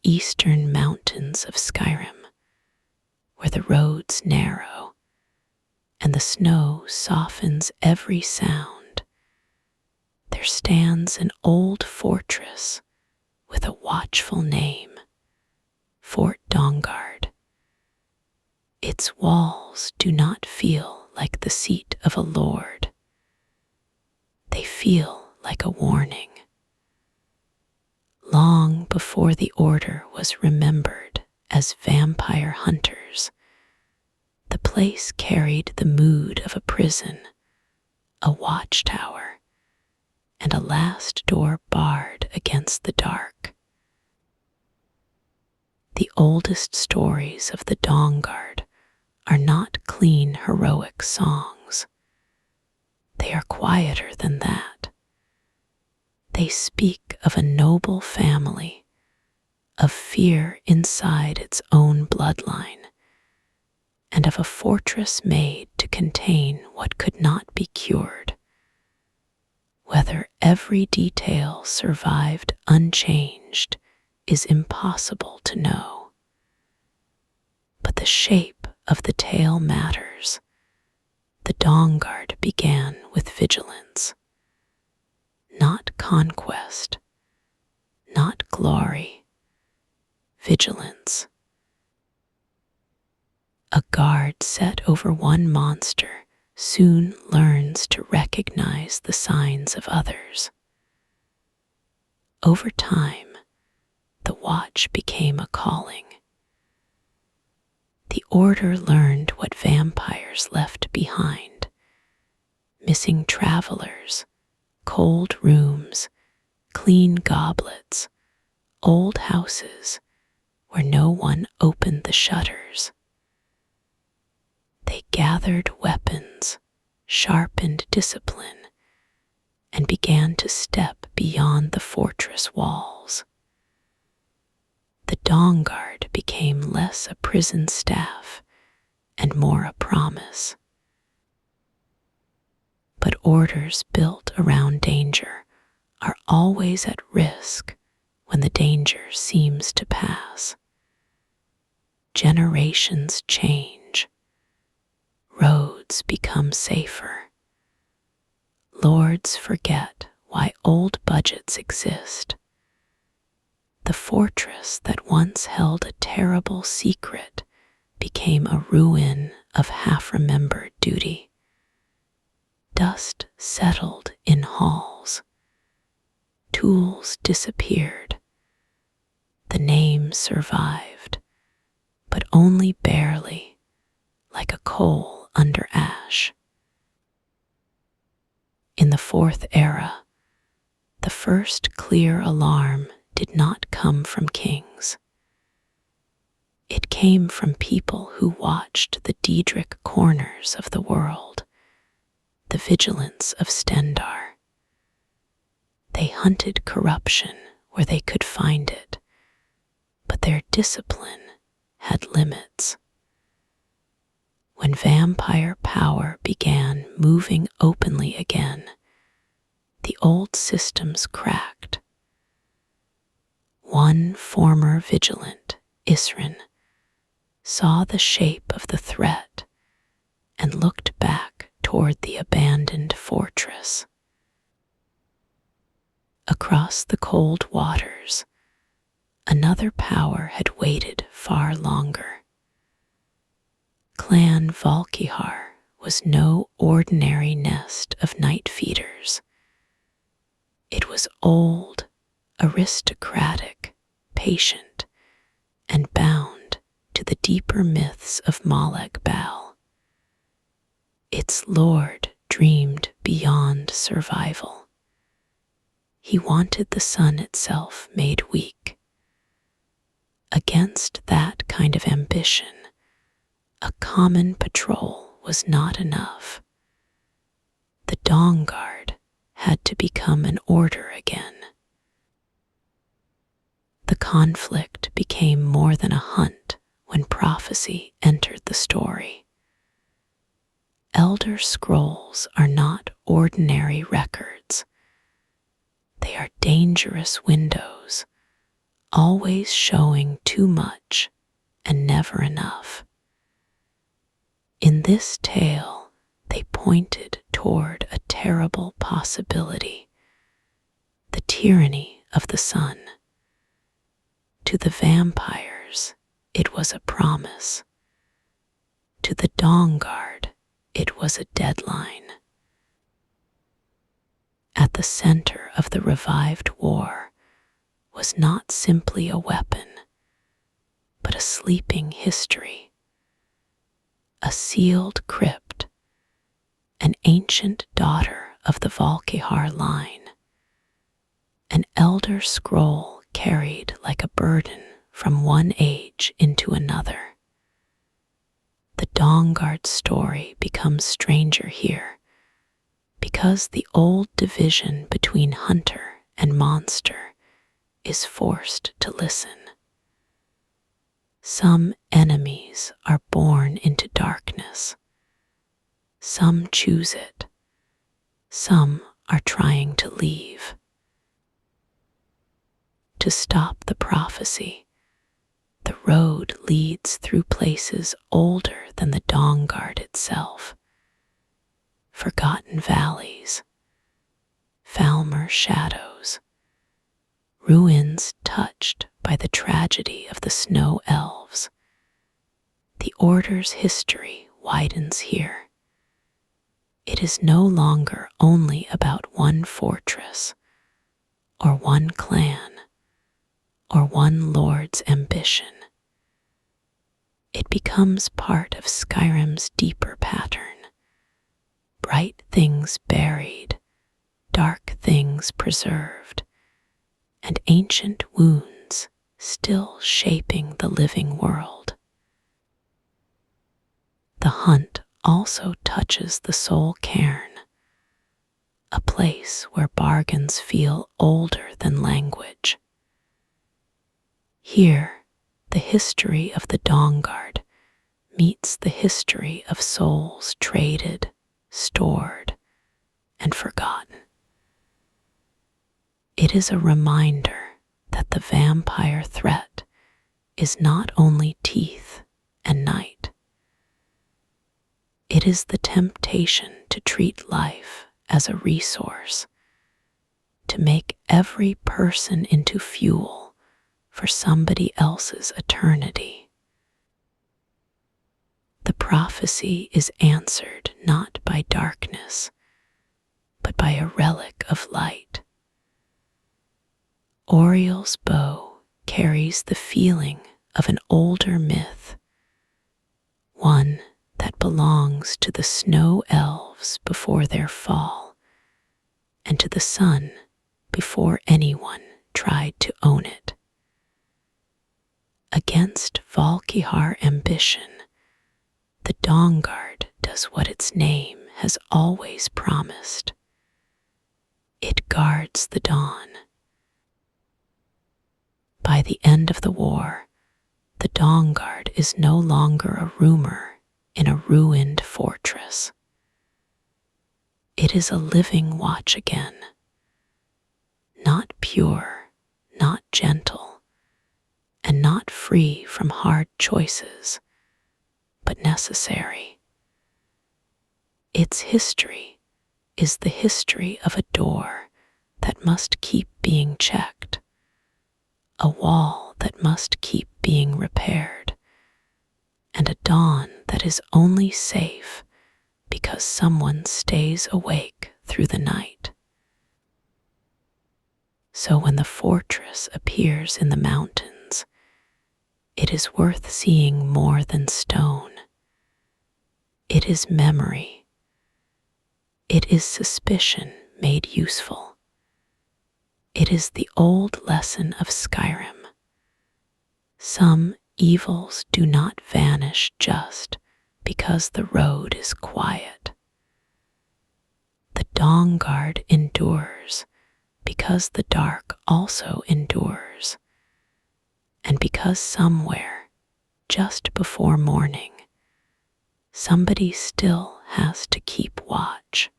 eastern mountains of Skyrim, where the roads narrow and the snow softens every sound, there stands an old fortress with a watchful name, Fort Dawnguard. Its walls do not feel like the seat of a lord. They feel like a warning. Long before the Order was remembered as vampire hunters, the place carried the mood of a prison, a watchtower, and a last door barred against the dark. The oldest stories of the Dawnguard are not clean heroic songs. They are quieter than that. They speak of a noble family, of fear inside its own bloodline, and of a fortress made to contain what could not be cured. Whether every detail survived unchanged is impossible to know. But the shape of the tale matters. The Dawnguard began with vigilance. Not conquest, not glory, vigilance. A guard set over one monster soon learns to recognize the signs of others. Over time, the watch became a calling. The Order learned what vampires left behind: missing travelers, cold rooms, clean goblets, old houses where no one opened the shutters. They gathered weapons, sharpened discipline, and began to step beyond the fortress walls. The Dawnguard became less a prison staff and more a promise. But orders built around danger are always at risk when the danger seems to pass. Generations change. Roads become safer. Lords forget why old budgets exist. The fortress that once held a terrible secret became a ruin of half-remembered duty. Dust settled in halls. Tools disappeared. The name survived, but only barely, like a coal under ash. In the Fourth Era, the first clear alarm did not come from kings. It came from people who watched the Daedric corners of the world, the Vigilants of Stendarr. They hunted corruption where they could find it, but their discipline had limits. When vampire power began moving openly again, the old systems cracked. One former vigilant, Isran, saw the shape of the threat and looked back toward the abandoned fortress. Across the cold waters, another power had waited far longer. Clan Volkihar was no ordinary nest of night feeders. It was old, aristocratic, patient, and bound to the deeper myths of Molag Bal. Its lord dreamed beyond survival. He wanted the sun itself made weak. Against that kind of ambition, a common patrol was not enough. The Dawnguard had to become an order again. The conflict became more than a hunt when prophecy entered the story. Elder Scrolls are not ordinary records. They are dangerous windows, always showing too much and never enough. In this tale, they pointed toward a terrible possibility, the tyranny of the sun. To the vampires, it was a promise. To the Dawnguard, it was a deadline. At the center of the revived war was not simply a weapon, but a sleeping history. A sealed crypt, an ancient daughter of the Volkihar line, an elder scroll carried like a burden from one age into another. The Dawnguard story becomes stranger here because the old division between hunter and monster is forced to listen. Some enemies are born into darkness. Some choose it. Some are trying to leave. To stop the prophecy, the road leads through places older than the Dawnguard itself. Forgotten valleys, Falmer shadows, ruins touched by the tragedy of the snow elves. The Order's history widens here. It is no longer only about one fortress, or one clan, or one lord's ambition. It becomes part of Skyrim's deeper pattern. Bright things buried, dark things preserved, and ancient wounds still shaping the living world. The hunt also touches the Soul Cairn, a place where bargains feel older than language. Here, the history of the Dawnguard meets the history of souls traded, stored, and forgotten. It is a reminder that the vampire threat is not only teeth and night. It is the temptation to treat life as a resource, to make every person into fuel for somebody else's eternity. The prophecy is answered not by darkness, but by a relic of light. Auriel's bow carries the feeling of an older myth, one that belongs to the snow elves before their fall, and to the sun before anyone tried to own it. Against Volkihar ambition, the Dawnguard does what its name has always promised. It guards the dawn. By the end of the war, the Dawnguard is no longer a rumor in a ruined fortress. It is a living watch again, not pure, not gentle, and not free from hard choices, but necessary. Its history is the history of a door that must keep being checked, a wall that must keep being repaired, and a dawn that is only safe because someone stays awake through the night. So when the fortress appears in the mountains, it is worth seeing more than stone. It is memory. It is suspicion made useful. It is the old lesson of Skyrim. Some evils do not vanish just because the road is quiet. The Dawnguard endures because the dark also endures, and because somewhere, just before morning, somebody still has to keep watch.